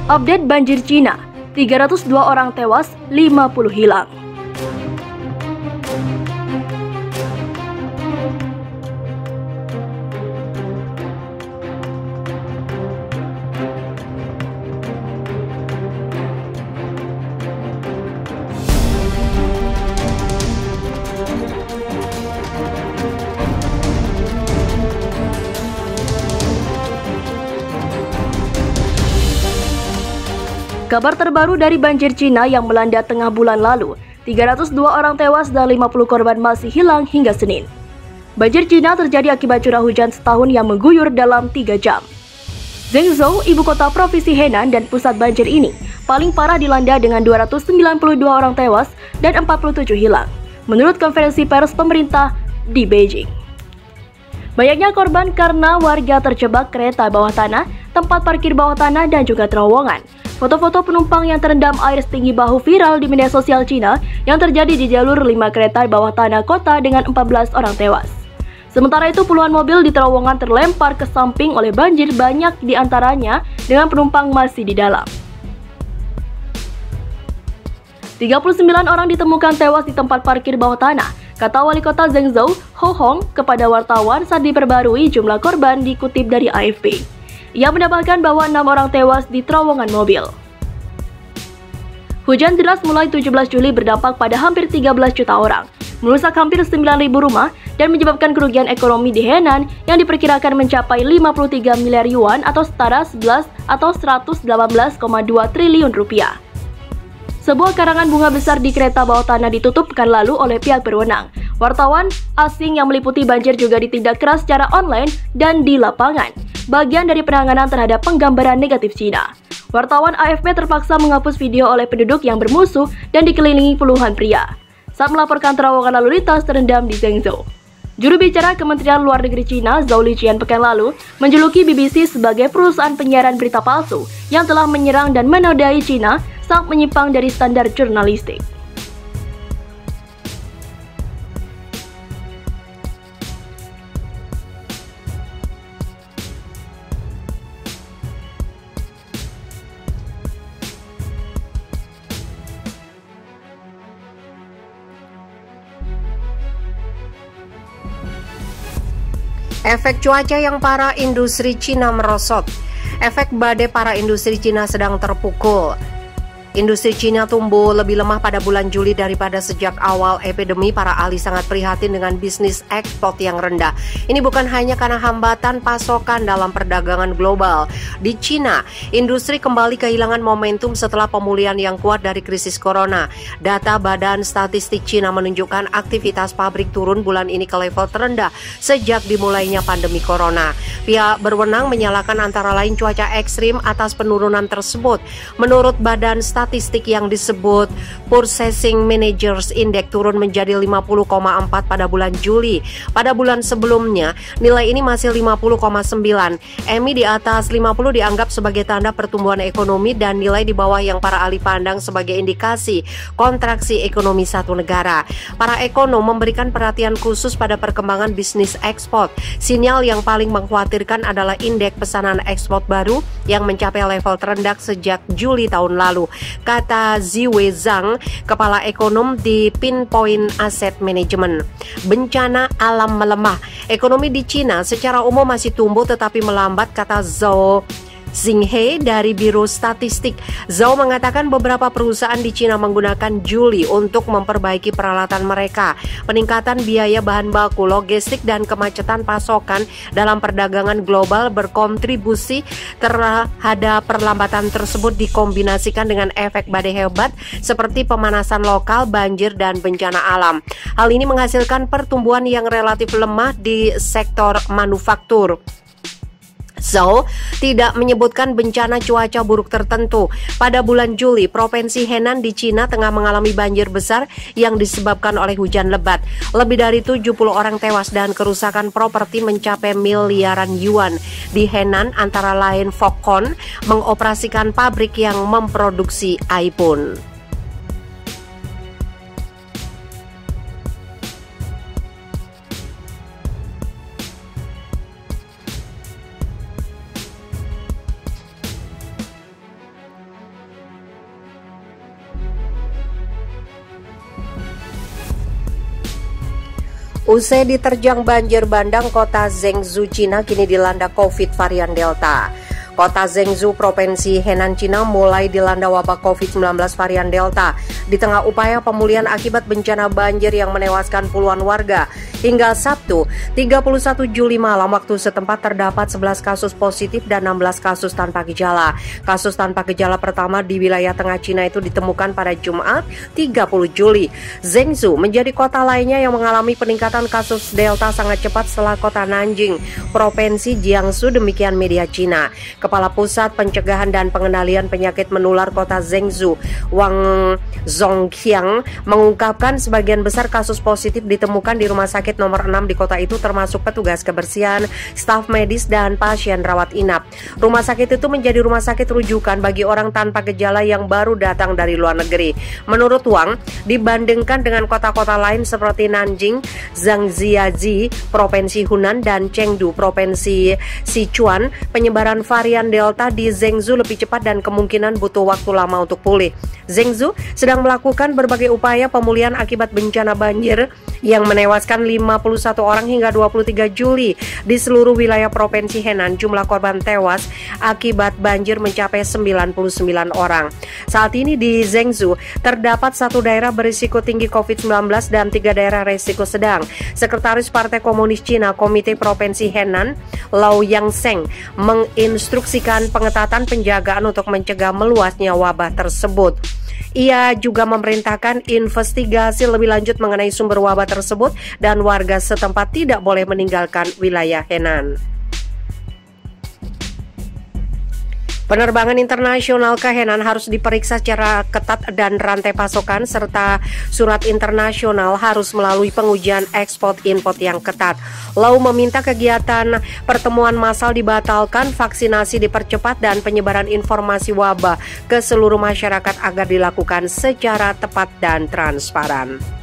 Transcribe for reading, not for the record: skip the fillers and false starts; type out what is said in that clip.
Update banjir Cina, 302 orang tewas, 50 hilang. Kabar terbaru dari banjir Cina yang melanda tengah bulan lalu, 302 orang tewas dan 50 korban masih hilang hingga Senin. Banjir Cina terjadi akibat curah hujan setahun yang mengguyur dalam 3 jam. Zhengzhou, ibu kota provinsi Henan dan pusat banjir ini, paling parah dilanda dengan 292 orang tewas dan 47 hilang, menurut konferensi pers pemerintah di Beijing. Banyaknya korban karena warga terjebak kereta bawah tanah, tempat parkir bawah tanah, dan juga terowongan. Foto-foto penumpang yang terendam air setinggi bahu viral di media sosial Cina yang terjadi di jalur 5 kereta bawah tanah kota dengan 14 orang tewas. Sementara itu puluhan mobil di terowongan terlempar ke samping oleh banjir, banyak di antaranya dengan penumpang masih di dalam. 39 orang ditemukan tewas di tempat parkir bawah tanah, kata wali kota Zhengzhou, Ho Hong, kepada wartawan saat diperbarui jumlah korban dikutip dari AFP. Ia menambahkan bahwa 6 orang tewas di terowongan mobil. Hujan deras mulai 17 Juli berdampak pada hampir 13 juta orang, merusak hampir 9.000 rumah, dan menyebabkan kerugian ekonomi di Henan yang diperkirakan mencapai 53 miliar yuan atau setara 11 atau 118,2 triliun rupiah. Sebuah karangan bunga besar di kereta bawah tanah ditutup pekan lalu oleh pihak berwenang. Wartawan asing yang meliputi banjir juga ditindak keras secara online dan di lapangan, bagian dari penanganan terhadap penggambaran negatif Cina. Wartawan AFP terpaksa menghapus video oleh penduduk yang bermusuh dan dikelilingi puluhan pria saat melaporkan terowongan lalu lintas terendam di Zhengzhou. Juru bicara Kementerian Luar Negeri Cina, Zhao Lijian, pekan lalu menjuluki BBC sebagai perusahaan penyiaran berita palsu yang telah menyerang dan menodai Cina saat menyimpang dari standar jurnalistik. Efek cuaca yang parah, industri Cina merosot. Efek badai para industri Cina sedang terpukul. Industri Cina tumbuh lebih lemah pada bulan Juli daripada sejak awal epidemi. Para ahli sangat prihatin dengan bisnis ekspor yang rendah. Ini bukan hanya karena hambatan pasokan dalam perdagangan global. Di Cina, industri kembali kehilangan momentum setelah pemulihan yang kuat dari krisis corona. Data Badan Statistik Cina menunjukkan aktivitas pabrik turun bulan ini ke level terendah sejak dimulainya pandemi corona. Pihak berwenang menyalahkan antara lain cuaca ekstrim atas penurunan tersebut. Menurut Badan Statistik yang disebut Purchasing Managers Index turun menjadi 50,4 pada bulan Juli. Pada bulan sebelumnya, nilai ini masih 50,9. EMI di atas 50 dianggap sebagai tanda pertumbuhan ekonomi dan nilai di bawah yang para ahli pandang sebagai indikasi kontraksi ekonomi satu negara. Para ekonom memberikan perhatian khusus pada perkembangan bisnis ekspor. Sinyal yang paling mengkhawatirkan adalah indeks pesanan ekspor baru yang mencapai level terendah sejak Juli tahun lalu, kata Ziwei Zhang, kepala ekonom di Pinpoint Asset Management. Bencana alam melemah. Ekonomi di Cina secara umum masih tumbuh tetapi melambat, kata Zhao Xinghe dari Biro Statistik. Zhao mengatakan beberapa perusahaan di Cina menggunakan Juli untuk memperbaiki peralatan mereka. Peningkatan biaya bahan baku, logistik, dan kemacetan pasokan dalam perdagangan global berkontribusi terhadap perlambatan tersebut, dikombinasikan dengan efek badai hebat seperti pemanasan lokal, banjir, dan bencana alam. Hal ini menghasilkan pertumbuhan yang relatif lemah di sektor manufaktur. Zhao tidak menyebutkan bencana cuaca buruk tertentu. Pada bulan Juli, Provinsi Henan di Cina tengah mengalami banjir besar yang disebabkan oleh hujan lebat. Lebih dari 70 orang tewas dan kerusakan properti mencapai miliaran yuan. Di Henan, antara lain Foxconn mengoperasikan pabrik yang memproduksi iPhone. Usai diterjang banjir bandang, kota Zhengzhou, Cina kini dilanda COVID varian Delta. Kota Zhengzhou, Provinsi Henan, Cina mulai dilanda wabah COVID-19 varian Delta di tengah upaya pemulihan akibat bencana banjir yang menewaskan puluhan warga. Hingga Sabtu, 31 Juli malam waktu setempat terdapat 11 kasus positif dan 16 kasus tanpa gejala. Kasus tanpa gejala pertama di wilayah tengah Cina itu ditemukan pada Jumat 30 Juli. Zhengzhou menjadi kota lainnya yang mengalami peningkatan kasus Delta sangat cepat setelah kota Nanjing, Provinsi Jiangsu, demikian media Cina. Kepala Pusat Pencegahan dan Pengendalian Penyakit Menular Kota Zhengzhou, Wang Zhongqiang, mengungkapkan sebagian besar kasus positif ditemukan di rumah sakit nomor 6 di kota itu, termasuk petugas kebersihan, staf medis, dan pasien rawat inap. Rumah sakit itu menjadi rumah sakit rujukan bagi orang tanpa gejala yang baru datang dari luar negeri. Menurut Wang, dibandingkan dengan kota-kota lain seperti Nanjing, Zhangjiajie, Provinsi Hunan, dan Chengdu, Provinsi Sichuan, penyebaran varian Delta di Zhengzhou lebih cepat dan kemungkinan butuh waktu lama untuk pulih. Zhengzhou sedang melakukan berbagai upaya pemulihan akibat bencana banjir yang menewaskan 51 orang hingga 23 Juli di seluruh wilayah Provinsi Henan. Jumlah korban tewas akibat banjir mencapai 99 orang. Saat ini di Zhengzhou terdapat 1 daerah berisiko tinggi COVID-19 dan 3 daerah risiko sedang. Sekretaris Partai Komunis Cina Komite Provinsi Henan, Lau Yangsheng, menginstruksikan pengetatan penjagaan untuk mencegah meluasnya wabah tersebut. Ia juga memerintahkan investigasi lebih lanjut mengenai sumber wabah tersebut dan warga setempat tidak boleh meninggalkan wilayah Henan. Penerbangan internasional ke Henan harus diperiksa secara ketat dan rantai pasokan serta surat internasional harus melalui pengujian ekspor-impor yang ketat. Lau meminta kegiatan pertemuan massal dibatalkan, vaksinasi dipercepat, dan penyebaran informasi wabah ke seluruh masyarakat agar dilakukan secara tepat dan transparan.